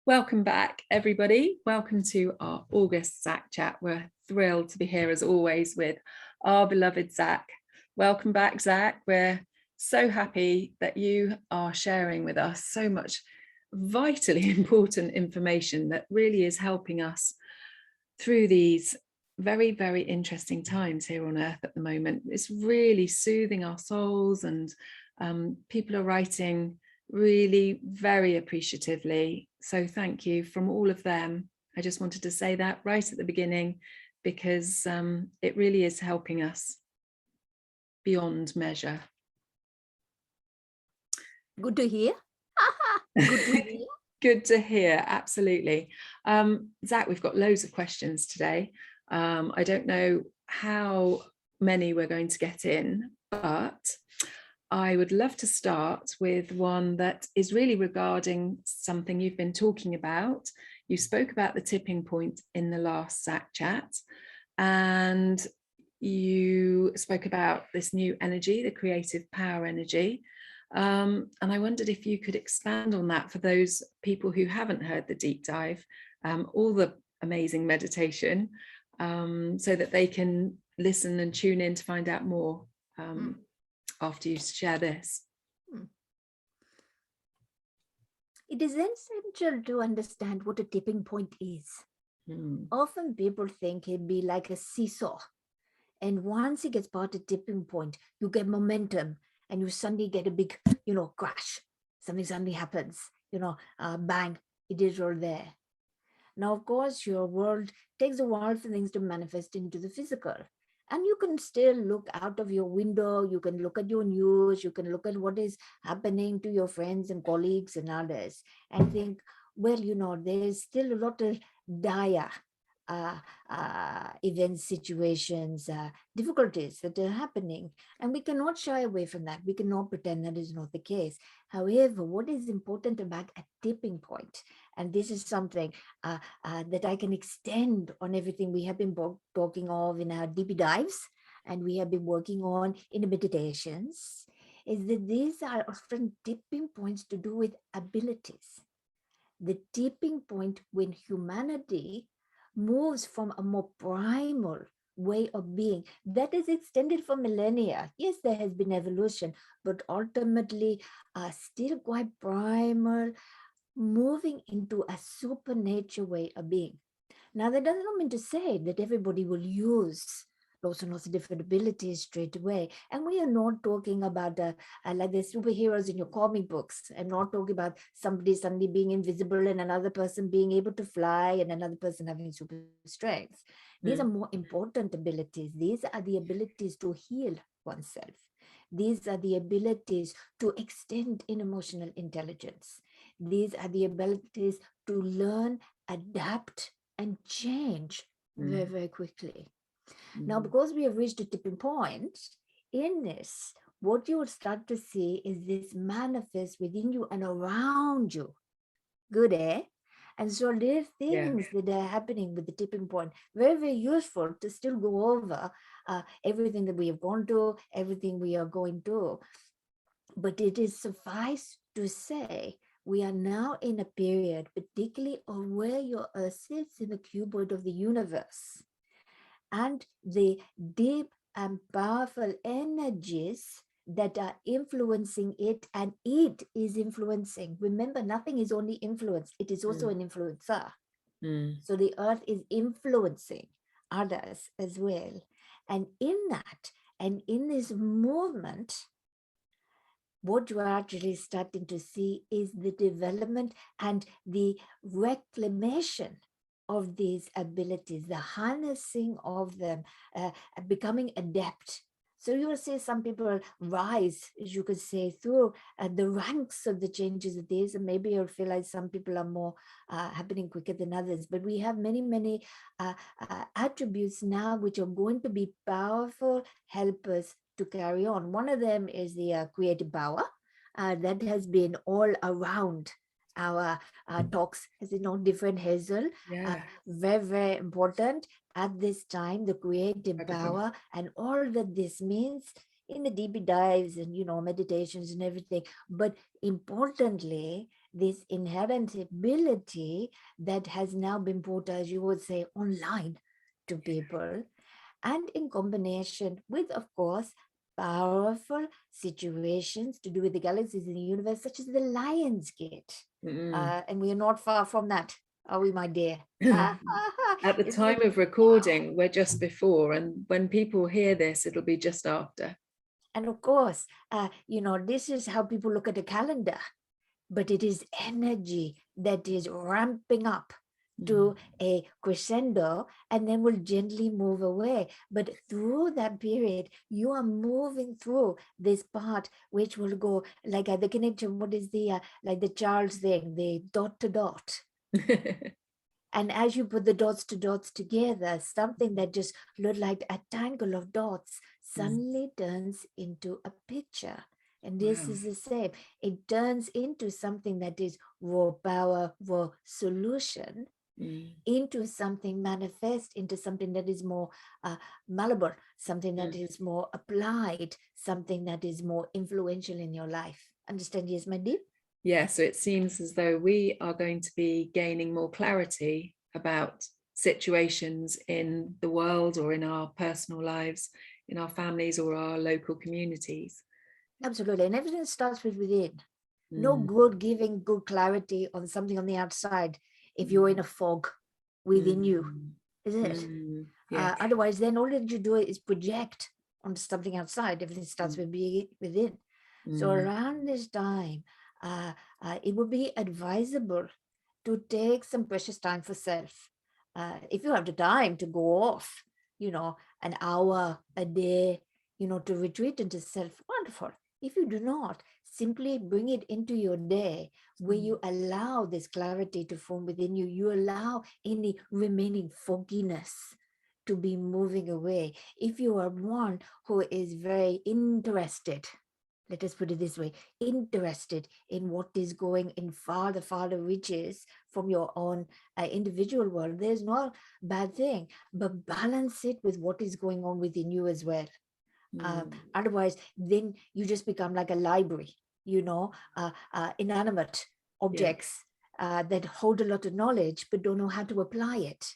Welcome back, everybody. Welcome to our August Zac Chat. We're thrilled to be here, as always, with our beloved Zac. Welcome back, Zac. We're so happy that you are sharing with us so much vitally important information that really is helping us through these very, very interesting times here on Earth at the moment. It's really soothing our souls, and people are writing really very appreciatively. So thank you from all of them. I just wanted to say that right at the beginning, because it really is helping us beyond measure. Good to hear. Good to hear. Good to hear, absolutely. Zac, we've got loads of questions today. I don't know how many we're going to get in, but I would love to start with one that is really regarding something you've been talking about. You spoke about the tipping point in the last Zac Chat, and you spoke about this new energy, the creative power energy. And I wondered if you could expand on that for those people who haven't heard the deep dive, all the amazing meditation, so that they can listen and tune in to find out more after you share this. It is essential to understand what a tipping point is. Often people think it'd be like a seesaw. And once it gets past a tipping point, you get momentum and you suddenly get a big, crash. Something suddenly happens, bang, it is all there. Now, of course, your world takes a while for things to manifest into the physical. And you can still look out of your window, you can look at your news, you can look at what is happening to your friends and colleagues and others and think, well, there's still a lot of dire events, situations, difficulties that are happening. And we cannot shy away from that. We cannot pretend that is not the case. However, what is important about a tipping point, and this is something that I can extend on everything we have been talking of in our deep dives, and we have been working on in the meditations, is that these are often tipping points to do with abilities. The tipping point when humanity moves from a more primal way of being that is extended for millennia. Yes, there has been evolution, but ultimately still quite primal, moving into a supernature way of being. Now, that does not mean to say that everybody will use lots and lots of different abilities straight away. And we are not talking about like the superheroes in your comic books. I'm not talking about somebody suddenly being invisible and another person being able to fly and another person having super strength. These are more important abilities. These are the abilities to heal oneself. These are the abilities to extend in emotional intelligence. These are the abilities to learn, adapt, and change very, very quickly. Now, because we have reached a tipping point in this, what you will start to see is this manifest within you and around you. Good, eh? And so there are things that are happening with the tipping point, very, very useful to still go over everything that we have gone to, everything we are going to. But it is suffice to say, we are now in a period, particularly of where your Earth sits in the cuboid of the universe. And the deep and powerful energies that are influencing it, and it is influencing. Remember, nothing is only influence, it is also an influencer. So the Earth is influencing others as well. And in that, and in this movement, what you are actually starting to see is the development and the reclamation of these abilities, the harnessing of them, becoming adept. So you will see some people rise, as you could say, through the ranks of the changes of these, and maybe you'll feel like some people are more happening quicker than others. But we have many, many attributes now which are going to be powerful helpers to carry on. One of them is the creative power that has been all around our talks, as different Hazel. Very, very important at this time, the creative power and all that this means in the deep dives and meditations and everything. But importantly, this inherent ability that has now been brought, as you would say, online to people, and in combination with, of course, powerful situations to do with the galaxies in the universe, such as the Lion's Gate. And we are not far from that, are we, my dear? At the time of recording, we're just before, and when people hear this, it'll be just after. And of course, this is how people look at a calendar, but it is energy that is ramping up to a crescendo and then will gently move away. But through that period, you are moving through this part, which will go like the connection. What is the like the Charles thing, the dot to dot? And as you put the dots to dots together, something that just looked like a tangle of dots suddenly turns into a picture. And this is the same. It turns into something that is raw power, raw solution, into something manifest, into something that is more malleable, something that is more applied, something that is more influential in your life. Understand, yes, my dear? Yeah, so it seems as though we are going to be gaining more clarity about situations in the world or in our personal lives, in our families or our local communities. Absolutely. And everything starts with within. No good giving good clarity on something on the outside if you're in a fog within you, is it? Yeah. Otherwise, then all that you do is project on something outside. Everything starts with being within. So around this time, it would be advisable to take some precious time for self. If you have the time to go off, an hour a day, to retreat into self, wonderful. If you do not, simply bring it into your day where you allow this clarity to form within you. You allow any remaining fogginess to be moving away. If you are one who is very interested, let us put it this way, interested in what is going in farther reaches from your own individual world, there's no bad thing, but balance it with what is going on within you as well. Otherwise, then you just become like a library, inanimate objects that hold a lot of knowledge but don't know how to apply it.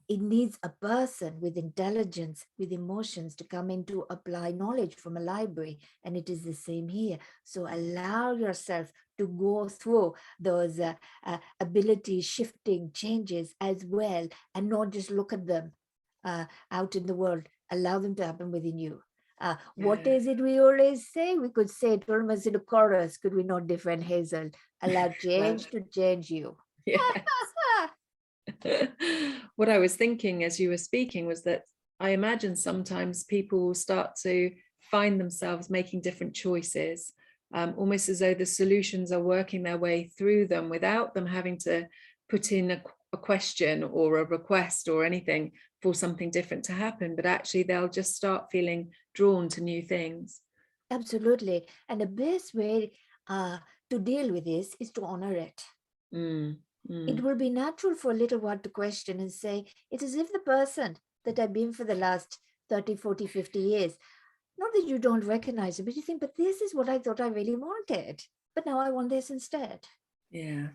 It needs a person with intelligence, with emotions to come in to apply knowledge from a library. And it is the same here. So allow yourself to go through those ability shifting changes as well, and not just look at them out in the world. Allow them to happen within you. What is it we always say? We could say it almost in a chorus, could we not, different Hazel? Allow change to change you. Yes. What I was thinking as you were speaking was that I imagine sometimes people will start to find themselves making different choices, almost as though the solutions are working their way through them without them having to put in a question or a request or anything for something different to happen, but actually they'll just start feeling drawn to new things. Absolutely. And the best way to deal with this is to honor it. It will be natural for a little while to question and say, it's as if the person that I've been for the last 30, 40, 50 years, not that you don't recognize it, but you think, but this is what I thought I really wanted, but now I want this instead. Yeah.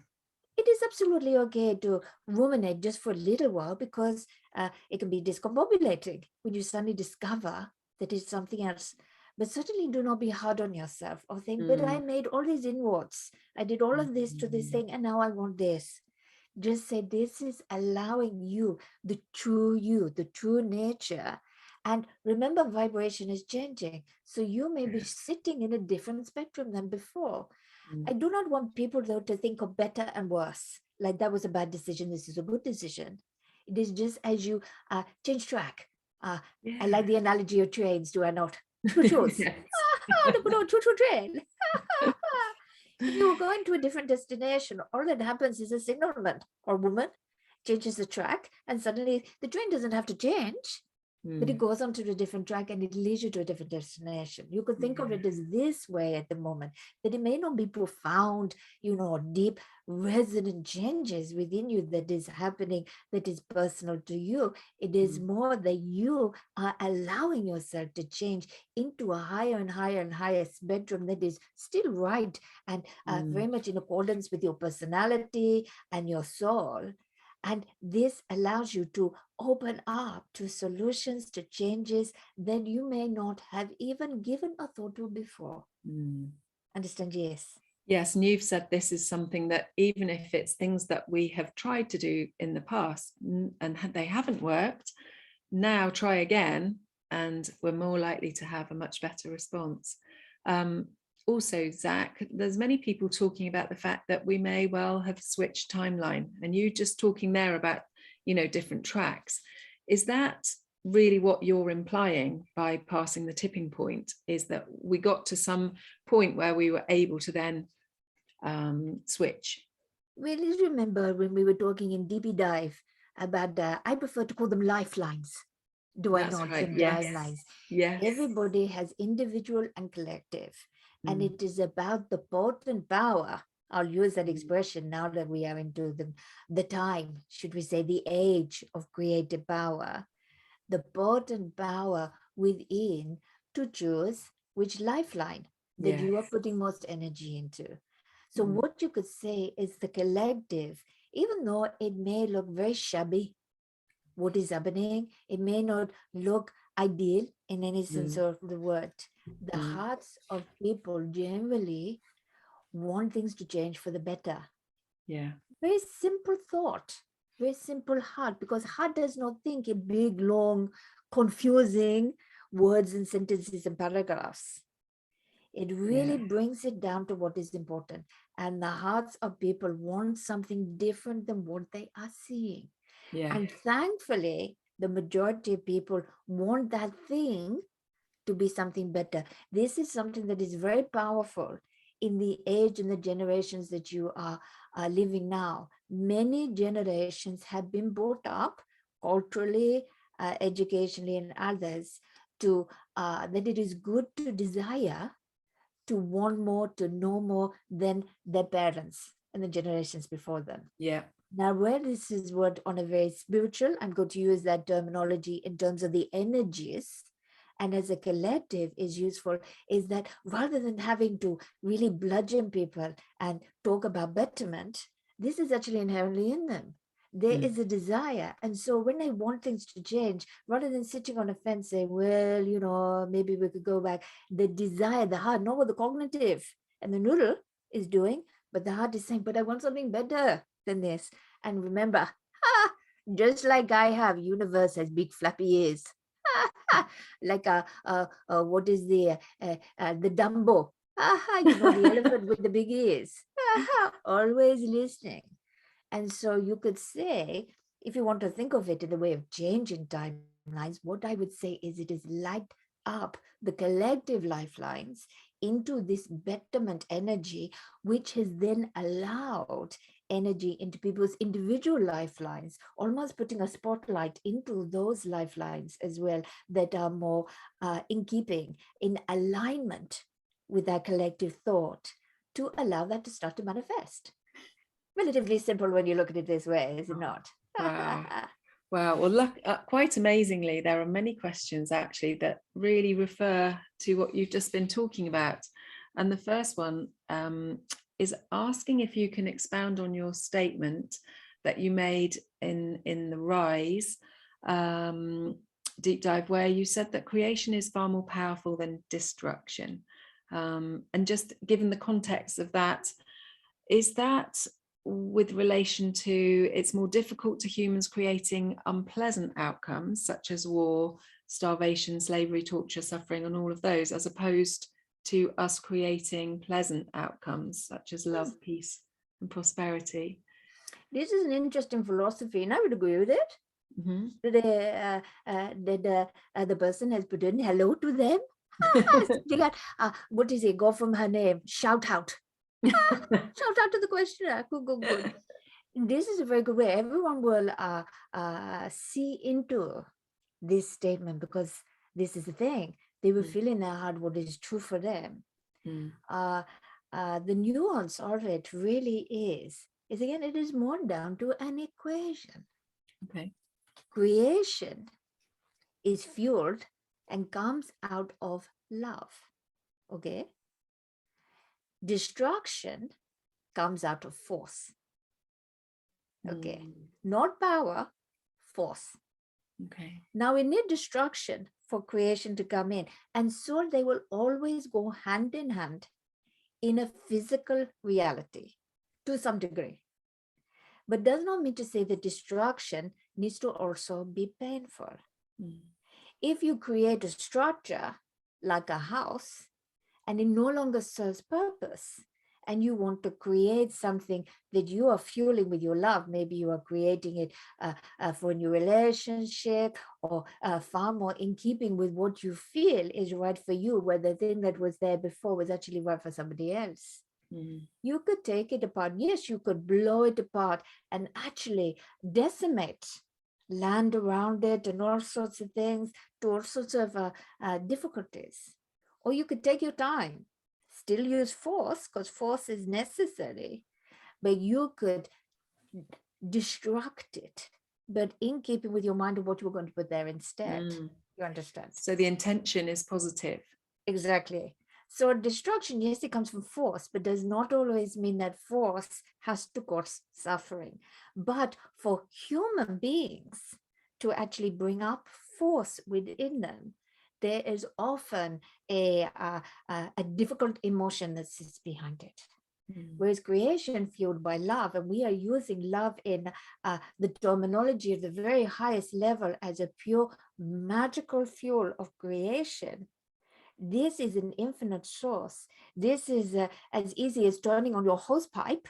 It is absolutely okay to ruminate just for a little while, because it can be discombobulating when you suddenly discover that it's something else. But certainly do not be hard on yourself or think, but I made all these inwards. I did all of this to this thing, and now I want this. Just say, this is allowing you, the true nature. And remember, vibration is changing. So you may be sitting in a different spectrum than before. I do not want people, though, to think of better and worse. Like that was a bad decision, this is a good decision. It is just as you change track. I like the analogy of trains, do I not? Choo-choos. The good old choo-choo train. If you were going to a different destination, all that happens is a signalman or woman changes the track, and suddenly the train doesn't have to change. but it goes on to a different track and it leads you to a different destination. You could think of it as this way at the moment, that it may not be profound, deep, resonant changes within you that is happening, that is personal to you. It is more that you are allowing yourself to change into a higher and higher and higher spectrum that is still right and very much in accordance with your personality and your soul. And this allows you to open up to solutions, to changes that you may not have even given a thought to before. Understand? Yes. Yes, and you've said this is something that even if it's things that we have tried to do in the past and they haven't worked, now try again and we're more likely to have a much better response. Also, Zac, there's many people talking about the fact that we may well have switched timeline, and you just talking there about, different tracks. Is that really what you're implying by passing the tipping point, is that we got to some point where we were able to then switch? Well, you remember when we were talking in DP Dive about, I prefer to call them lifelines. Do I not? Right. Yes. Lifelines. Yes. Everybody has individual and collective. And it is about the potent power. I'll use that expression now that we are into the time, should we say, the age of creative power. The potent power within to choose which lifeline that you are putting most energy into. So what you could say is the collective, even though it may look very shabby, what is happening, it may not look ideal in any sense of the word. The hearts of people generally want things to change for the better. Very simple thought, very simple heart, because heart does not think in big, long, confusing words and sentences and paragraphs. It really brings it down to what is important. And the hearts of people want something different than what they are seeing. And thankfully, the majority of people want that thing to be something better. This is something that is very powerful in the age and the generations that you are living now. Many generations have been brought up culturally, educationally, and others to that it is good to desire, to want more, to know more than their parents and the generations before them. Now, where this is what on a very spiritual, I'm going to use that terminology in terms of the energies, and as a collective is useful, is that rather than having to really bludgeon people and talk about betterment, this is actually inherently in them. There is a desire. And so when they want things to change, rather than sitting on a fence saying, well, maybe we could go back, the desire, the heart, not what the cognitive and the noodle is doing, but the heart is saying, but I want something better than this. And remember, just like I have, universe has big flappy ears. Like what is the Dumbo? The elephant with the big ears. Always listening. And so you could say, if you want to think of it in the way of changing timelines, what I would say is it is light up the collective lifelines into this betterment energy, which has then allowed energy into people's individual lifelines, almost putting a spotlight into those lifelines as well that are more in keeping, in alignment with our collective thought, to allow that to start to manifest. Relatively simple when you look at it this way, is it not? Wow. Wow. Well, look, quite amazingly, there are many questions actually that really refer to what you've just been talking about. And the first one is asking if you can expound on your statement that you made in the Rise deep dive, where you said that creation is far more powerful than destruction. And just given the context of that, is that with relation to it's more difficult to humans creating unpleasant outcomes such as war, starvation, slavery, torture, suffering, and all of those, as opposed to us creating pleasant outcomes such as love, peace, and prosperity? This is an interesting philosophy, and I would agree with it. The person has put in hello to them. What is it? Go from her name. Shout out. Shout out to the questioner. Good. This is a very good way. Everyone will see into this statement, because this is the thing. They will feel in their heart what is true for them. The nuance of it really is again, it is more down to an equation. Okay. Creation is fueled and comes out of love. Okay. Destruction comes out of force. Okay. Not power, force. Okay. Now we need destruction for creation to come in. And so they will always go hand in hand in a physical reality to some degree. But does not mean to say that destruction needs to also be painful. If you create a structure like a house and it no longer serves purpose, and you want to create something that you are fueling with your love, maybe you are creating it for a new relationship, or far more in keeping with what you feel is right for you, where the thing that was there before was actually right for somebody else. You could take it apart. Yes, you could blow it apart and actually decimate land around it and all sorts of things, to all sorts of difficulties. Or you could take your time, still use force, because force is necessary, but you could destruct it, but in keeping with your mind of what you were going to put there instead. You understand? So the intention is positive. Exactly. So destruction, yes, it comes from force, but does not always mean that force has to cause suffering. But for human beings to actually bring up force within them, there is often a difficult emotion that sits behind it. Whereas creation fueled by love, and we are using love in the terminology of the very highest level as a pure magical fuel of creation. This is an infinite source. This is as easy as turning on your hose pipe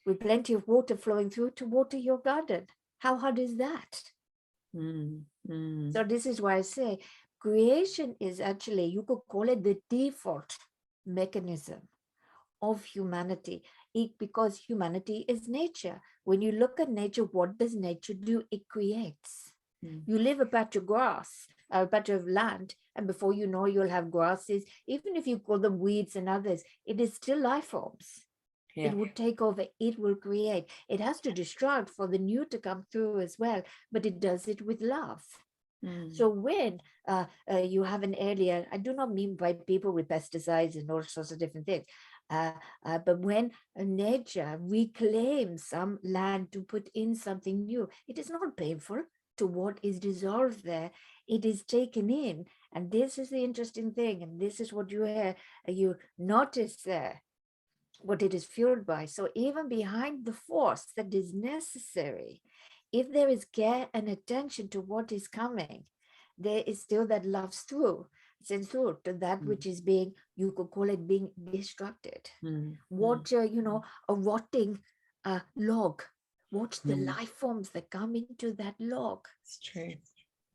with plenty of water flowing through to water your garden. How hard is that? So this is why I say creation is actually, you could call it the default mechanism of humanity, because humanity is nature. When you look at nature, what does nature do? It creates. You leave a patch of grass, a patch of land, and before you know, you'll have grasses. Even if you call them weeds and others, it is still life forms. It would take over, it will create. It has to destruct for the new to come through as well, but it does it with love. So when you have an area, I do not mean by people with pesticides and all sorts of different things, but when nature reclaims some land to put in something new, it is not painful to what is dissolved there. It is taken in, and this is the interesting thing, and this is what you notice there, what it is fueled by. So even behind the force that is necessary, if there is care and attention to what is coming, there is still that love sends through to that which is being, you could call it being destructed. Watch, a rotting log. Watch the life forms that come into that log. It's true.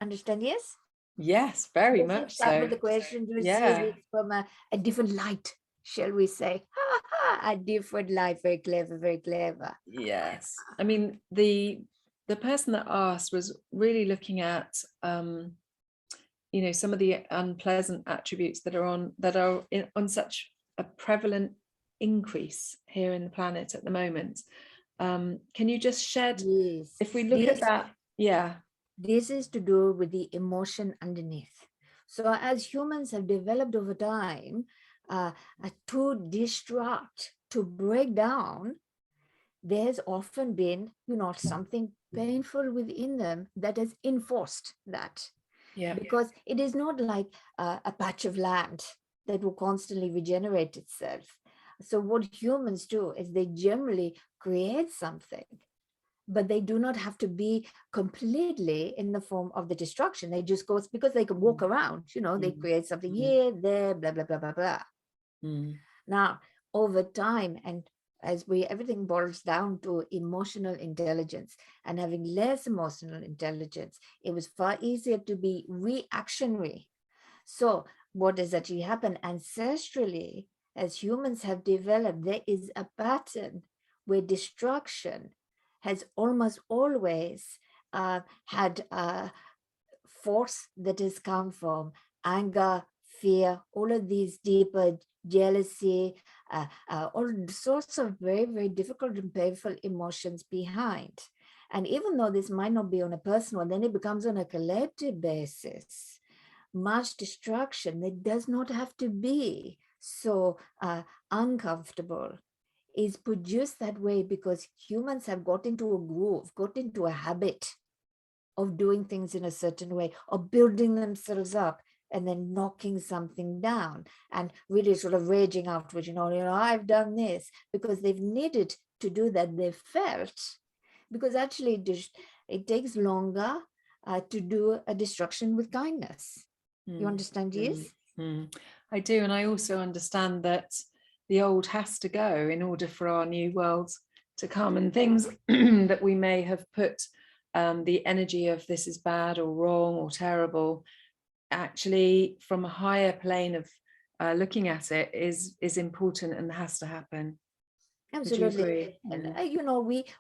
Understand? Yes? Yes, very Let's much start so. with the question. You see it from a different light, shall we say? A different light. Very clever, very clever. Yes. I mean, the person that asked was really looking at some of the unpleasant attributes that are on such a prevalent increase here in the planet at the moment. Can you just shed, if we look at that? This is to do with the emotion underneath. So as humans have developed over time to destruct, to break down, there's often been, something painful within them that has enforced that. Because it is not like a patch of land that will constantly regenerate itself. So what humans do is they generally create something, but they do not have to be completely in the form of the destruction. They just go, because they can walk around, they create something here, there, blah, blah, blah, blah, blah. Now, over time, and as everything boils down to emotional intelligence, and having less emotional intelligence, it was far easier to be reactionary. So what does actually happen ancestrally? As humans have developed, there is a pattern where destruction has almost always had force that has come from anger, fear, all of these deeper jealousy, all sorts of very, very difficult and painful emotions behind. And even though this might not be on a personal, then it becomes on a collective basis. Much destruction that does not have to be so uncomfortable is produced that way because humans have got into a groove, got into a habit of doing things in a certain way, of building themselves up and then knocking something down and really sort of raging outward, I've done this, because they've needed to do that. They've felt, because actually it takes longer to do a destruction with kindness. You understand, yes? I do. And I also understand that the old has to go in order for our new world to come, and things that we may have put the energy of this is bad or wrong or terrible, actually from a higher plane of looking at it is important and has to happen. Absolutely. And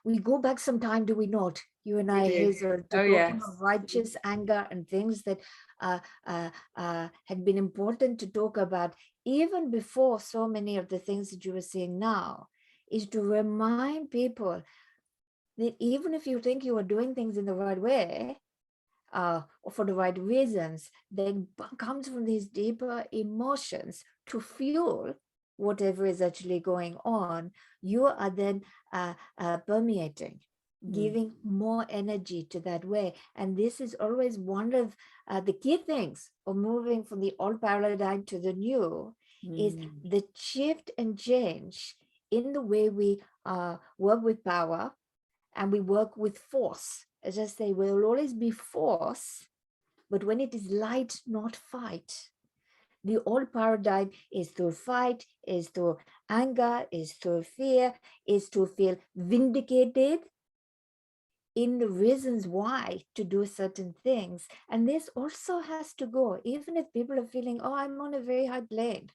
we go back some time, do we not? You and I, Hazel, to talking of righteous anger and things that had been important to talk about even before so many of the things that you were saying now, is to remind people that even if you think you are doing things in the right way, or for the right reasons, then comes from these deeper emotions to fuel whatever is actually going on. You are then permeating, giving more energy to that way. And this is always one of the key things of moving from the old paradigm to the new, is the shift and change in the way we work with power and we work with force. As I say, will always be force, but when it is light, not fight. The old paradigm is through fight, is through anger, is through fear, is to feel vindicated in the reasons why to do certain things. And this also has to go, even if people are feeling, oh, I'm on a very high plane.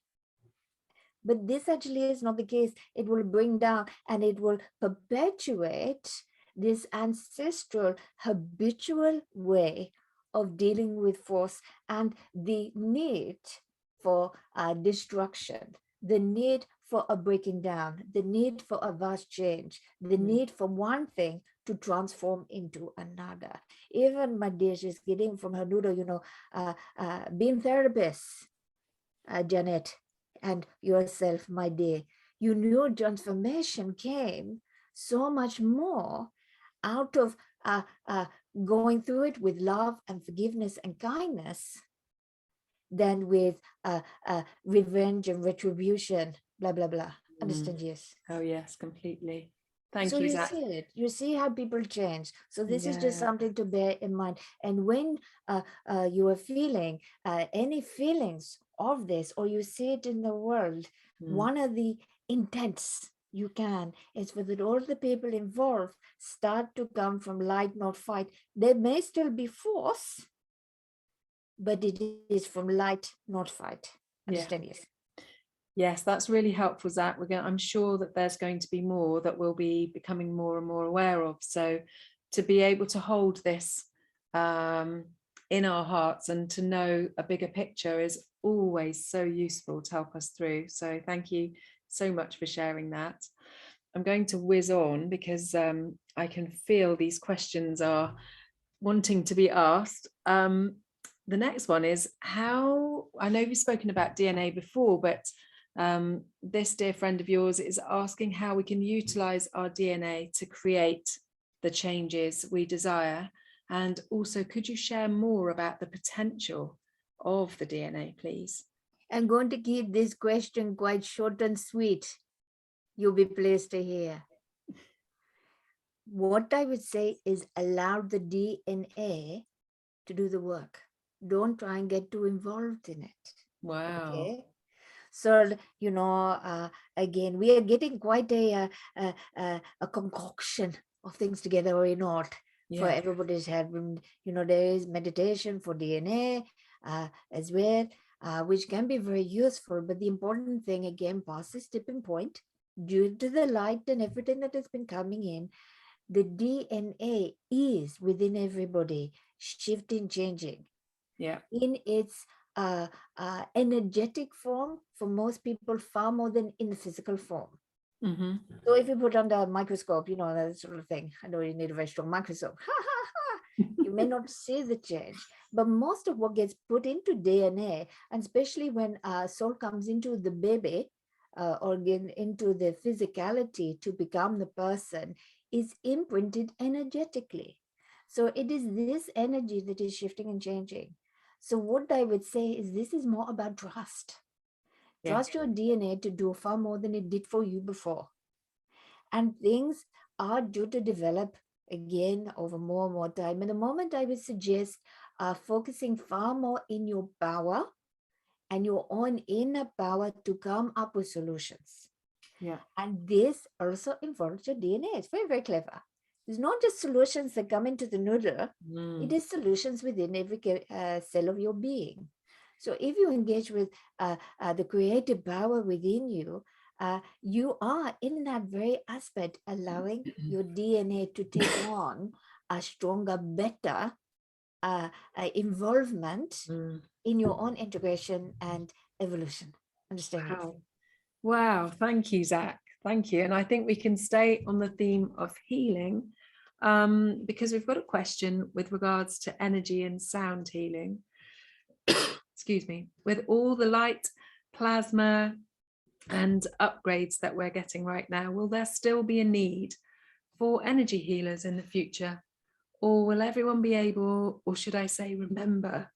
But this actually is not the case. It will bring down and it will perpetuate this ancestral habitual way of dealing with force and the need for destruction, the need for a breaking down, the need for a vast change, the need for one thing to transform into another. Even my dear, she's getting from her noodle, being therapists, Janet, and yourself, my dear, you knew transformation came so much more out of going through it with love and forgiveness and kindness than with revenge and retribution, blah, blah, blah. Understand, yes? Oh, yes, completely. Thank so you, you Zac. see it. You see how people change. So this is just something to bear in mind. And when you are feeling any feelings of this, or you see it in the world, one of the intents you can is for that all the people involved start to come from light, not fight. There may still be force, but it is from light, not fight. Understand? Yes. Yes, that's really helpful, Zac. I'm sure that there's going to be more that we'll be becoming more and more aware of. So to be able to hold this in our hearts and to know a bigger picture is always so useful to help us through. So thank you so much for sharing that. I'm going to whiz on because I can feel these questions are wanting to be asked. The next one is how, I know we've spoken about DNA before, but this dear friend of yours is asking how we can utilize our DNA to create the changes we desire. And also, could you share more about the potential of the DNA, please? I'm going to keep this question quite short and sweet. You'll be pleased to hear. What I would say is allow the DNA to do the work. Don't try and get too involved in it. Wow. Okay. So, again, we are getting quite a concoction of things together, or not, for everybody's head. There is meditation for DNA as well, which can be very useful. But the important thing, again, past this tipping point, due to the light and everything that has been coming in, the DNA is within everybody, shifting, changing. Yeah. in its energetic form for most people far more than in the physical form. Mm-hmm. So if you put under a microscope, that sort of thing, I know you need a very strong microscope. You may not see the change, but most of what gets put into DNA, and especially when soul comes into the baby or into the physicality to become the person, is imprinted energetically. So it is this energy that is shifting and changing. So what I would say is this is more about trust. Yeah. Trust your DNA to do far more than it did for you before. And things are due to develop again over more and more time. And the moment I would suggest focusing far more in your power and your own inner power to come up with solutions. Yeah. And this also involves your DNA. It's very, very clever. It's not just solutions that come into the noodle. It is solutions within every cell of your being. So if you engage with the creative power within you, you are in that very aspect allowing your DNA to take on a stronger, better involvement in your own integration and evolution. Understand? Wow. Wow. Thank you, Zac. Thank you. And I think we can stay on the theme of healing because we've got a question with regards to energy and sound healing. Excuse me. With all the light, plasma, and upgrades that we're getting right now, will there still be a need for energy healers in the future? Or will everyone be able, or should I say, remember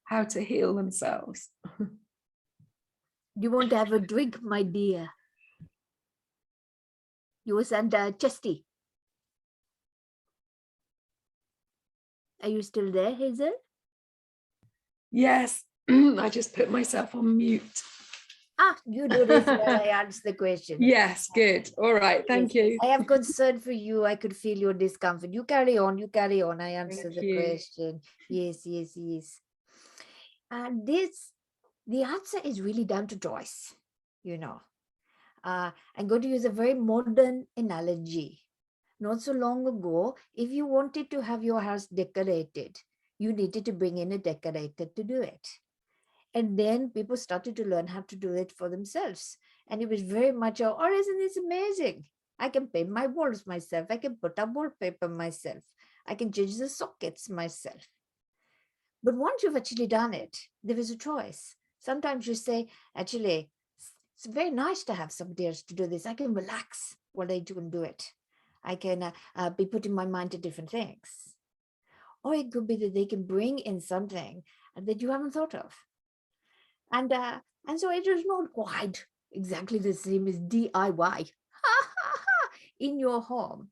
how to heal themselves? You want to have a drink, my dear? You was under Chesty. Are you still there, Hazel? Yes, I just put myself on mute. You do this while I answer the question. Yes, good. All right, thank you. I have concern for you. I could feel your discomfort. You carry on, I answer the question. Yes. And the answer is really down to choice, I'm going to use a very modern analogy. Not so long ago, if you wanted to have your house decorated, you needed to bring in a decorator to do it. And then people started to learn how to do it for themselves. And it was very much, isn't this amazing? I can paint my walls myself. I can put up wallpaper myself. I can change the sockets myself. But once you've actually done it, there is a choice. Sometimes you say, actually, it's very nice to have somebody else to do this. I can relax while I do and do it. I can be putting my mind to different things. Or it could be that they can bring in something that you haven't thought of. And so it is not quite exactly the same as DIY in your home.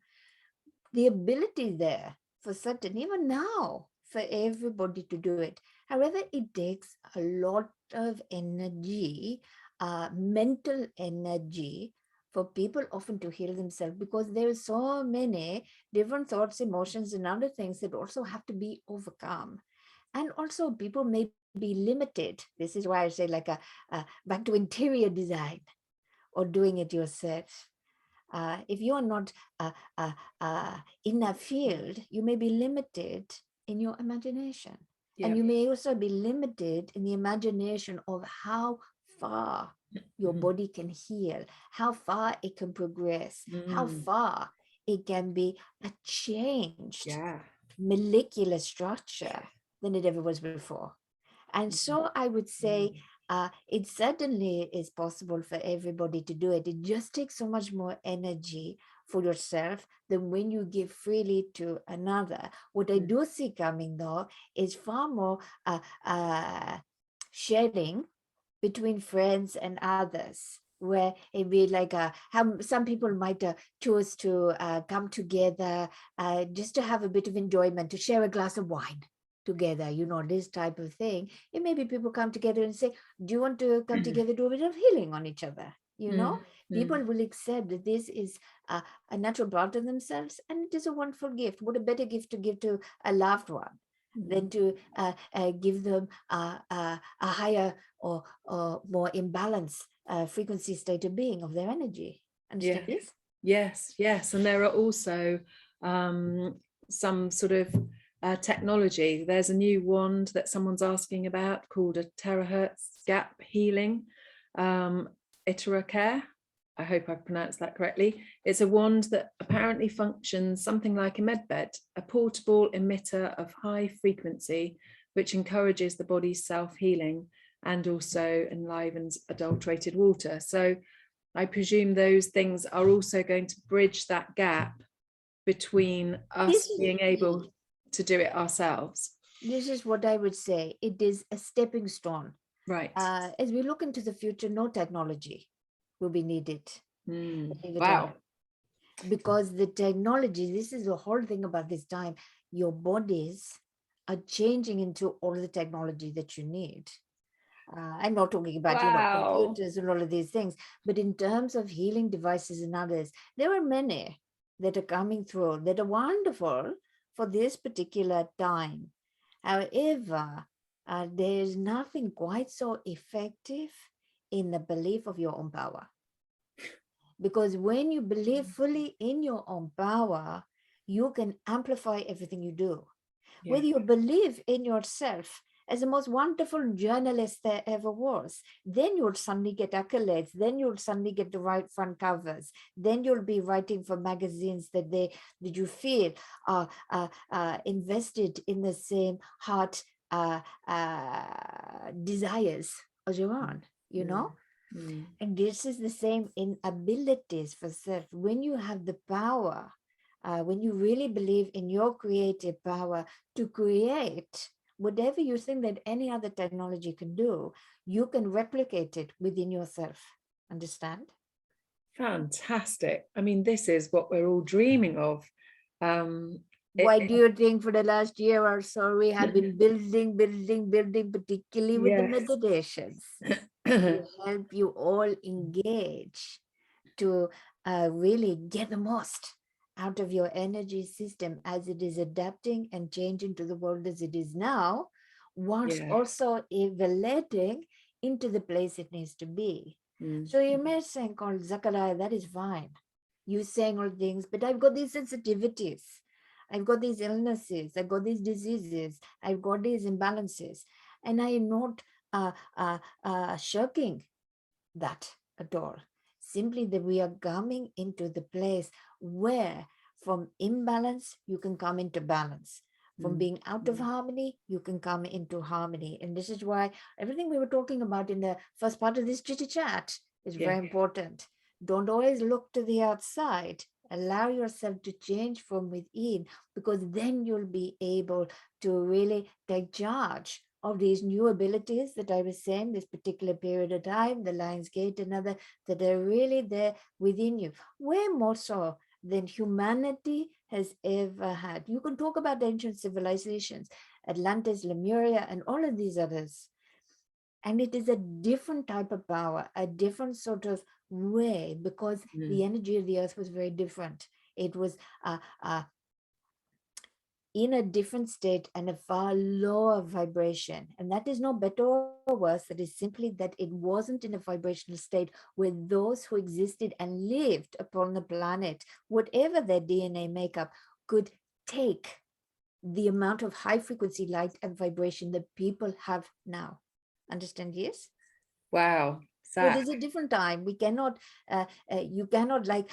The ability there for certain, even now, for everybody to do it. However, it takes a lot of energy, mental energy, for people often to heal themselves, because there are so many different thoughts, emotions, and other things that also have to be overcome. And also people may be limited. This is why I say like back to interior design or doing it yourself. If you are not in that field, you may be limited in your imagination. Yeah. And you may also be limited in the imagination of how far your body can heal, how far it can progress, how far it can be a changed molecular structure than it ever was before. And so I would say it certainly is possible for everybody to do it. It just takes so much more energy for yourself than when you give freely to another. What I do see coming, though, is far more sharing between friends and others, where it be like how some people might choose to come together just to have a bit of enjoyment, to share a glass of wine together, this type of thing. It may be people come together and say, do you want to come together to do a bit of healing on each other? People will accept that this is a natural part of themselves, and it is a wonderful gift. What a better gift to give to a loved one than to give them a higher or more imbalanced frequency state of being of their energy. Understand this? Yes. And there are also some sort of technology. There's a new wand that someone's asking about called a terahertz gap healing care. I hope I've pronounced that correctly. It's a wand that apparently functions something like a med bed, a portable emitter of high frequency, which encourages the body's self-healing and also enlivens adulterated water. So I presume those things are also going to bridge that gap between us being able to do it ourselves. This is what I would say. It is a stepping stone. Right. As we look into the future, no technology will be needed. Wow. Because the technology, this is the whole thing about this time, your bodies are changing into all the technology that you need. I'm not talking about, computers and all of these things, but in terms of healing devices and others, there are many that are coming through that are wonderful for this particular time. However, there's nothing quite so effective in the belief of your own power. Because when you believe fully in your own power, you can amplify everything you do. Yeah. Whether you believe in yourself as the most wonderful journalist there ever was, then you'll suddenly get accolades, then you'll suddenly get the right front covers, then you'll be writing for magazines that you feel are invested in the same heart desires as your own, you know? And this is the same in abilities for self. When you have the power, when you really believe in your creative power to create whatever you think that any other technology can do, you can replicate it within yourself. Understand? Fantastic. I mean, this is what we're all dreaming of. Why do you think for the last year or so we have been building, particularly with the meditations to help you all engage to really get the most out of your energy system as it is adapting and changing to the world as it is now, whilst also evalating into the place it needs to be. So you may say, called Zacharia, that is fine. You saying all things, but I've got these sensitivities. I've got these illnesses. I've got these diseases. I've got these imbalances. And I am not shirking that at all. Simply that we are coming into the place where from imbalance, you can come into balance. From being out of harmony, you can come into harmony. And this is why everything we were talking about in the first part of this chitty chat is very important. Don't always look to the outside. Allow yourself to change from within, because then you'll be able to really take charge of these new abilities that I was saying, this particular period of time, the Lion's Gate and other, that are really there within you, way more so than humanity has ever had. You can talk about ancient civilizations, Atlantis, Lemuria, and all of these others. And it is a different type of power, a different sort of way, because the energy of the earth was very different. It was in a different state and a far lower vibration. And that is no better or worse. That is simply that it wasn't in a vibrational state where those who existed and lived upon the planet, whatever their DNA makeup, could take the amount of high frequency light and vibration that people have now. Understand? Yes. Wow. So it is a different time. We cannot, you cannot like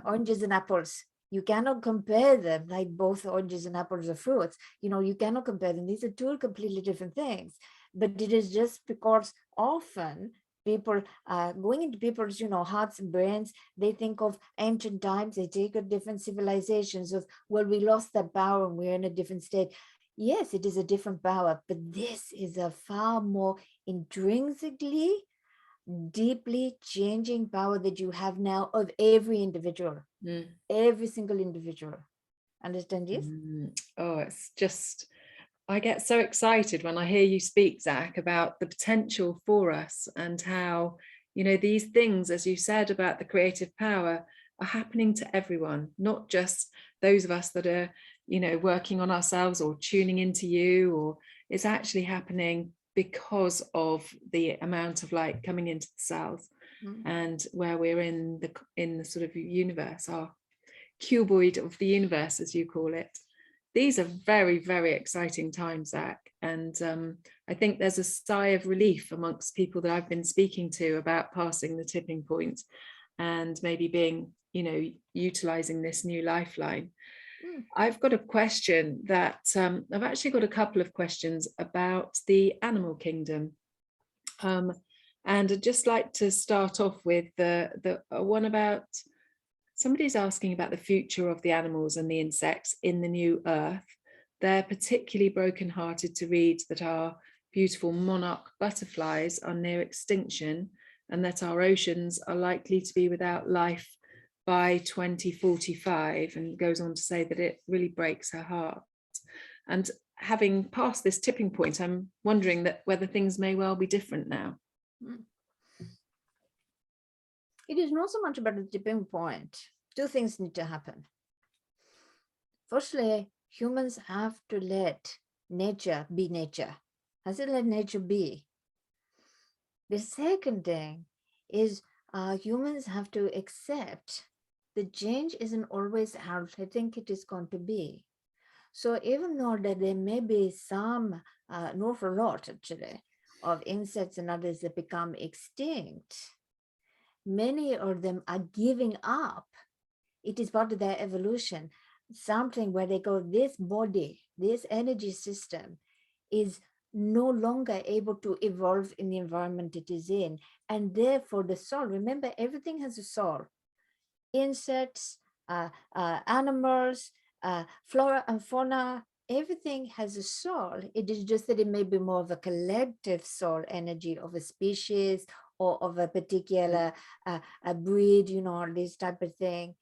oranges and apples. You cannot compare them like both oranges and apples are fruits. You know, you cannot compare them. These are two completely different things. But it is just because often people going into people's, hearts and brains, they think of ancient times, they take of different civilizations of, well, we lost that power and we're in a different state. Yes, it is a different power, but this is a far more intrinsically, deeply changing power that you have now of every individual, every single individual. Understand this? Oh, it's just, I get so excited when I hear you speak, Zac, about the potential for us and how, these things, as you said, about the creative power are happening to everyone, not just those of us that are, working on ourselves or tuning into you, or it's actually happening because of the amount of light coming into the cells and where we're in the sort of universe, our cuboid of the universe, as you call it. these are very, very exciting times, Zac. And I think there's a sigh of relief amongst people that I've been speaking to about passing the tipping point and maybe being, utilizing this new lifeline. I've got a question that I've actually got a couple of questions about the animal kingdom. And I'd just like to start off with the one about, somebody's asking about the future of the animals and the insects in the new earth. They're particularly brokenhearted to read that our beautiful monarch butterflies are near extinction and that our oceans are likely to be without life by 2045, and goes on to say that it really breaks her heart. And having passed this tipping point, I'm wondering that whether things may well be different now. It is not so much about the tipping point. Two things need to happen. Firstly, humans have to let nature be nature. Has to let nature be. The second thing is humans have to accept the change isn't always how I think it is going to be. So even though that there may be some, not a lot actually, of insects and others that become extinct, many of them are giving up. It is part of their evolution, something where they go, this body, this energy system is no longer able to evolve in the environment it is in. And therefore the soul, remember, everything has a soul. Insects, animals, flora and fauna, everything has a soul. It is just that it may be more of a collective soul energy of a species or of a particular a breed, this type of thing.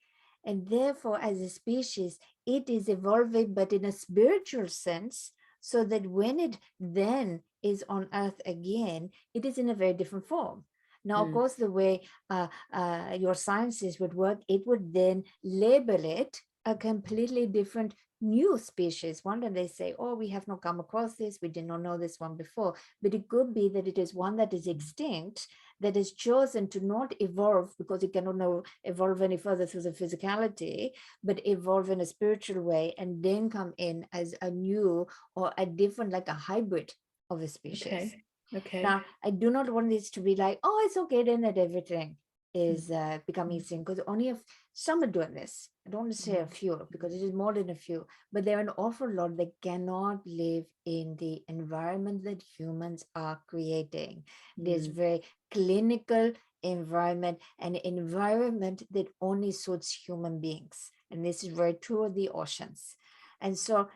And therefore, as a species, it is evolving, but in a spiritual sense, so that when it then is on Earth again, it is in a very different form. Now, of course, the way your sciences would work, it would then label it a completely different new species. One that they say, oh, we have not come across this, we did not know this one before. But it could be that it is one that is extinct, that is chosen to not evolve because it cannot evolve any further through the physicality, but evolve in a spiritual way and then come in as a new or a different, like a hybrid of a species. Okay. Now, I do not want this to be like, oh, it's okay then that everything is becoming extinct, because only if some are doing this. I don't want to say a few, because it is more than a few, but there are an awful lot that cannot live in the environment that humans are creating. This very clinical environment, an environment that only suits human beings. And this is very true of the oceans. And so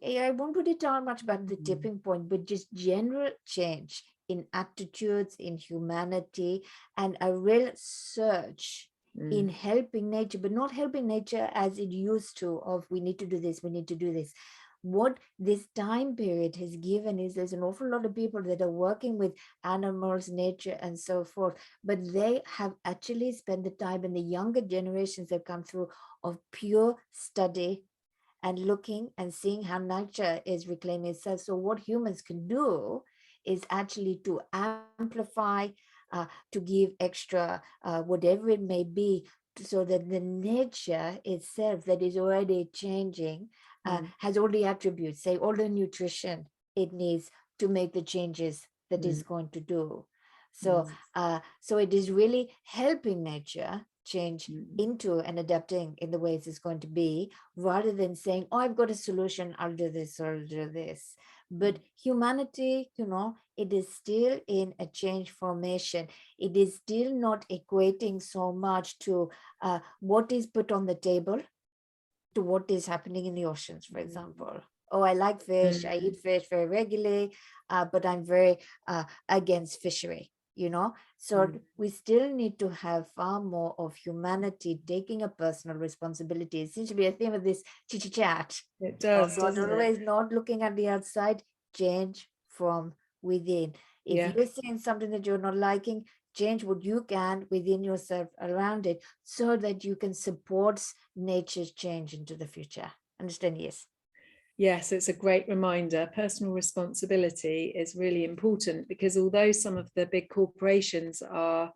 I won't put it down much about the tipping point, but just general change in attitudes, in humanity, and a real search in helping nature, but not helping nature as it used to, of we need to do this, we need to do this. What this time period has given is there's an awful lot of people that are working with animals, nature, and so forth, but they have actually spent the time, and the younger generations that come through, of pure study and looking and seeing how nature is reclaiming itself. So what humans can do is actually to amplify, to give extra, whatever it may be, so that the nature itself that is already changing has all the attributes, say all the nutrition it needs to make the changes that it's going to do. So, so it is really helping nature change into and adapting in the ways it's going to be, rather than saying, oh, I've got a solution, I'll do this or I'll do this. But humanity, it is still in a change formation. It is still not equating so much to what is put on the table to what is happening in the oceans, for example. Oh, I like fish, I eat fish very regularly, but I'm very against fishery. So we still need to have far more of humanity taking a personal responsibility. It seems to be a theme of this chat. It does, doesn't always it? not looking at the outside, change from within. If you're seeing something that you're not liking, change what you can within yourself around it, so that you can support nature's change into the future. Understand? Yes. Yes, it's a great reminder. Personal responsibility is really important, because although some of the big corporations are,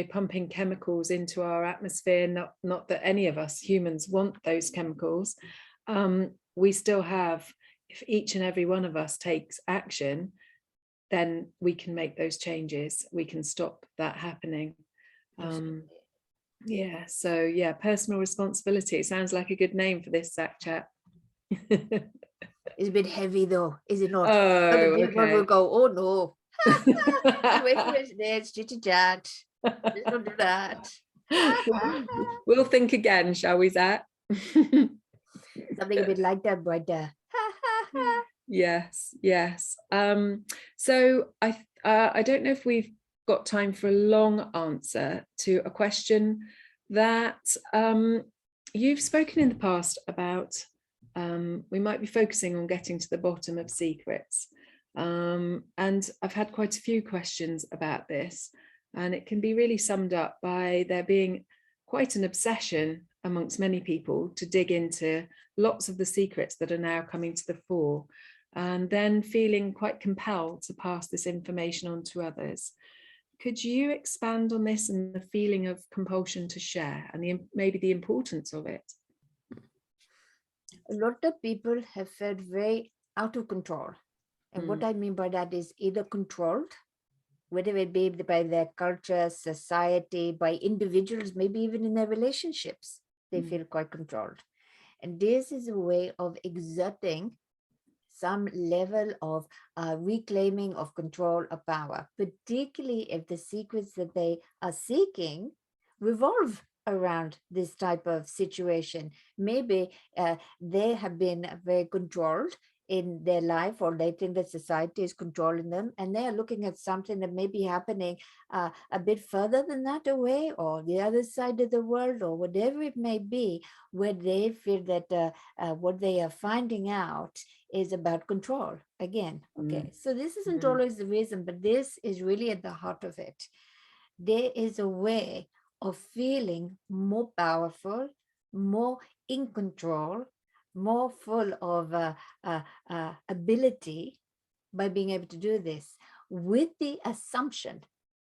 pumping chemicals into our atmosphere, not that any of us humans want those chemicals, we still have, if each and every one of us takes action, then we can make those changes. We can stop that happening. Yeah, so yeah, personal responsibility. It sounds like a good name for this Zac Chat. It's a bit heavy though, is it not? Oh, Other people okay. will go, oh no, wait for it, chitty chat. Let's not do that. We'll think again, shall we, Zac? Something a bit lighter, brighter. Yes, yes. So I don't know if we've got time for a long answer to a question that you've spoken in the past about. We might be focusing on getting to the bottom of secrets. And I've had quite a few questions about this, and it can be really summed up by there being quite an obsession amongst many people to dig into lots of the secrets that are now coming to the fore, and then feeling quite compelled to pass this information on to others. Could you expand on this and the feeling of compulsion to share and maybe the importance of it? A lot of people have felt very out of control. And what I mean by that is either controlled, whether it be by their culture, society, by individuals, maybe even in their relationships, they feel quite controlled. And this is a way of exerting some level of reclaiming of control of power, particularly if the secrets that they are seeking revolve around this type of situation. Maybe they have been very controlled in their life, or they think that society is controlling them, and they are looking at something that may be happening a bit further than that away, or the other side of the world, or whatever it may be, where they feel that what they are finding out is about control again. Okay, so this isn't always the reason, but this is really at the heart of it. There is a way of feeling more powerful, more in control, more full of ability by being able to do this, with the assumption,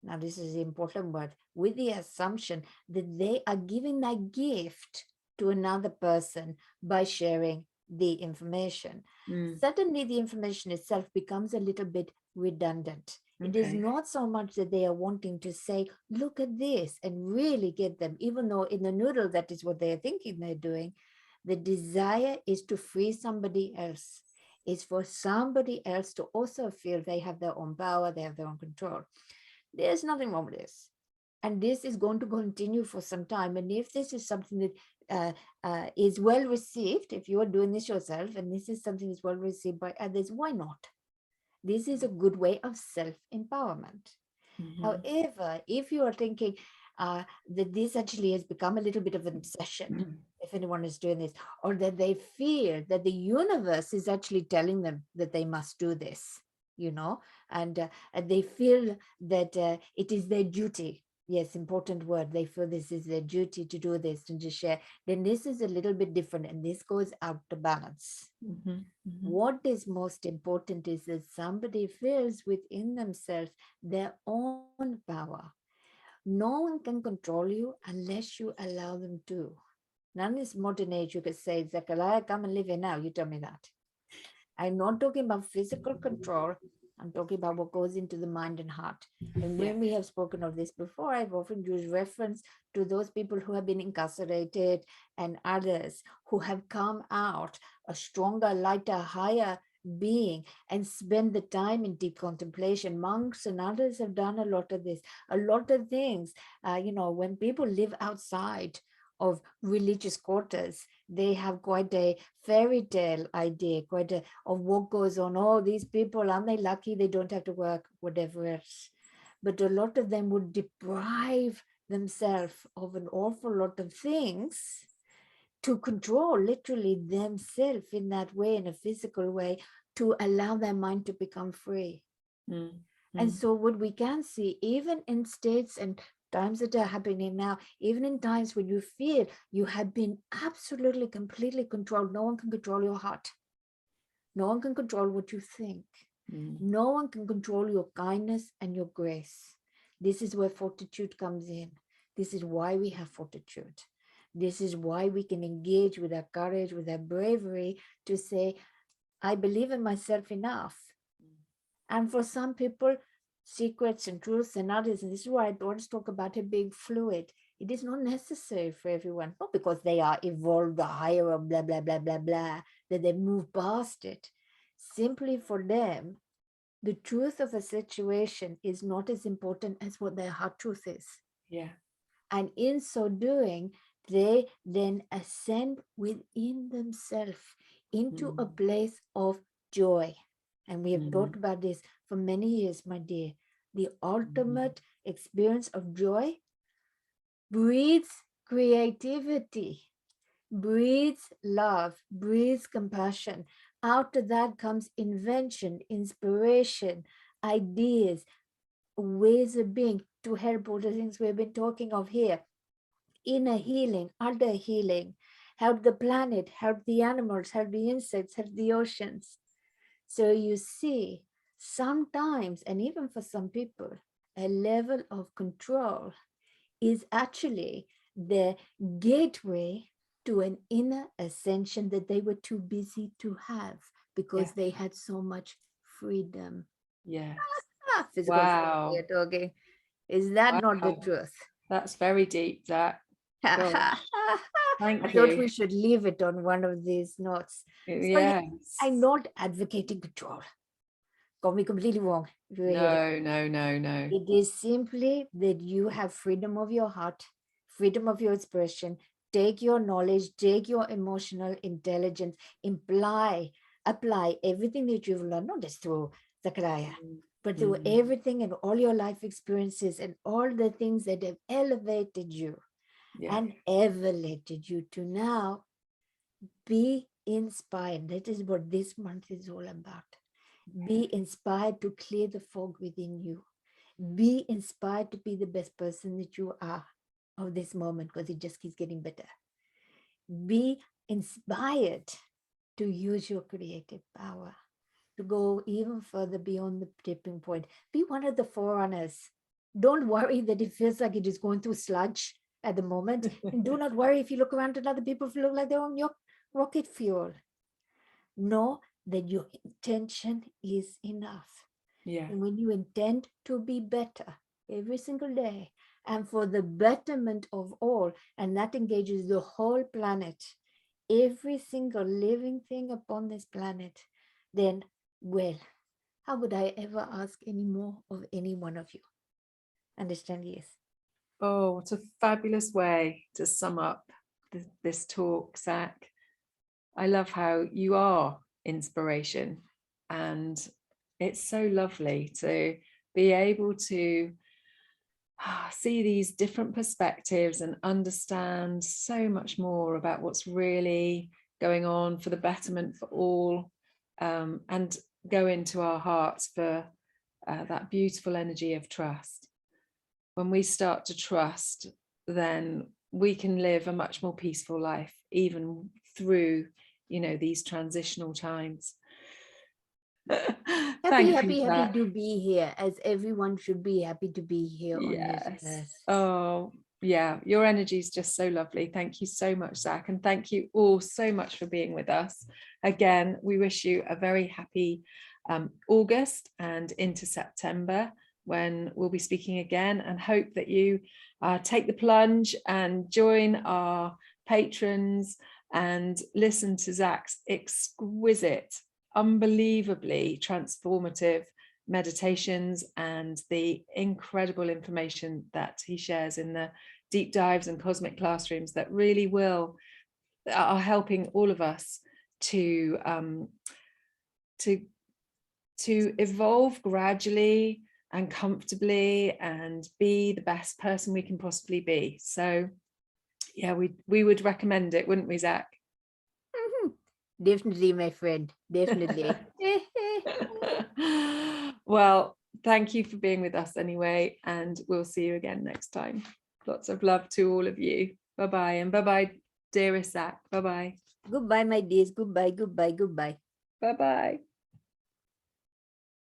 now this is the important word, with the assumption that they are giving that gift to another person by sharing the information. Suddenly the information itself becomes a little bit redundant. It is not so much that they are wanting to say, look at this, and really get them, even though in the noodle that is what they are thinking they're doing. The desire is to free somebody else, is for somebody else to also feel they have their own power, they have their own control. There's nothing wrong with this. And this is going to continue for some time. And if this is something that is well received, if you are doing this yourself, and this is something that's well received by others, why not? This is a good way of self-empowerment. However, if you are thinking that this actually has become a little bit of an obsession, if anyone is doing this, or that they fear that the universe is actually telling them that they must do this, you know, and they feel that it is their duty. Yes, important word. They feel this is their duty to do this and to share. Then this is a little bit different, and this goes out to balance. What is most important is that somebody feels within themselves their own power. No one can control you unless you allow them to. None in this modern age you could say, Zacharia, come and live here now. You tell me that. I'm not talking about physical control. I'm talking about what goes into the mind and heart. And when we have spoken of this before, I've often used reference to those people who have been incarcerated and others who have come out a stronger, lighter, higher being and spend the time in deep contemplation. Monks and others have done a lot of this, a lot of things. You know, when people live outside of religious quarters, they have quite a fairy tale idea, of what goes on. Oh, these people, aren't they lucky? They don't have to work, whatever else. But a lot of them would deprive themselves of an awful lot of things to control literally themselves in that way, in a physical way, to allow their mind to become free. And so what we can see, even in states and times that are happening now, even in times when you feel you have been absolutely, completely controlled, no one can control your heart. No one can control what you think. No one can control your kindness and your grace. This is where fortitude comes in. This is why we have fortitude. This is why we can engage with our courage, with our bravery to say, I believe in myself enough. And for some people, secrets and truths and others, and this is why I always talk about it being fluid. It is not necessary for everyone, not because they are evolved or higher or blah, blah, blah, blah, blah, that they move past it. Simply for them, the truth of a situation is not as important as what their heart truth is. Yeah. And in so doing, they then ascend within themselves into a place of joy. And we have talked about this for many years, my dear. The ultimate experience of joy breeds creativity, breeds love, breeds compassion. Out of that comes invention, inspiration, ideas, ways of being to help all the things we've been talking of here. Inner healing, outer healing, help the planet, help the animals, help the insects, help the oceans. So you see, sometimes, and even for some people, a level of control is actually the gateway to an inner ascension that they were too busy to have because they had so much freedom. Yes. Physical freedom Wow. we are talking. Is that not the Wow. truth? That's very deep, Zac. Gosh. Thank I thought you. we should leave it on one of these notes. Yes. I'm not advocating control. Got me completely wrong. No, no, no, no. It is simply that you have freedom of your heart, freedom of your expression. Take your knowledge, take your emotional intelligence, apply everything that you've learned, not just through Zacharia, but through everything and all your life experiences and all the things that have elevated you and evalated you to now be inspired. That is what this month is all about. Be inspired to clear the fog within you. Be inspired to be the best person that you are of this moment, because it just keeps getting better. Be inspired to use your creative power, to go even further beyond the tipping point. Be one of the forerunners. Don't worry that it feels like it is going through sludge at the moment. And do not worry if you look around at other people who look like they're on your rocket fuel. Know that your intention is enough. And when you intend to be better every single day and for the betterment of all, and that engages the whole planet, every single living thing upon this planet, then, well, how would I ever ask any more of any one of you? Understand? Yes. Oh, what a fabulous way to sum up this talk, Zac. I love how you are inspiration, and it's so lovely to be able to see these different perspectives and understand so much more about what's really going on for the betterment for all, and go into our hearts for that beautiful energy of trust. When we start to trust, then we can live a much more peaceful life, even through, these transitional times. Happy to be here, as everyone should be happy to be here on this earth. Oh, yeah, your energy is just so lovely. Thank you so much, Zac, and thank you all so much for being with us. Again, we wish you a very happy August and into September, when we'll be speaking again, and hope that you take the plunge and join our patrons and listen to Zac's exquisite, unbelievably transformative meditations and the incredible information that he shares in the deep dives and cosmic classrooms that really are helping all of us to evolve gradually and comfortably and be the best person we can possibly be. So yeah, we would recommend it, wouldn't we, Zac? Definitely, my friend, definitely. Well, thank you for being with us anyway, and we'll see you again next time. Lots of love to all of you. Bye-bye, and bye-bye, dearest Zac. Bye-bye. Goodbye, my dears. Goodbye, goodbye, goodbye. Bye-bye.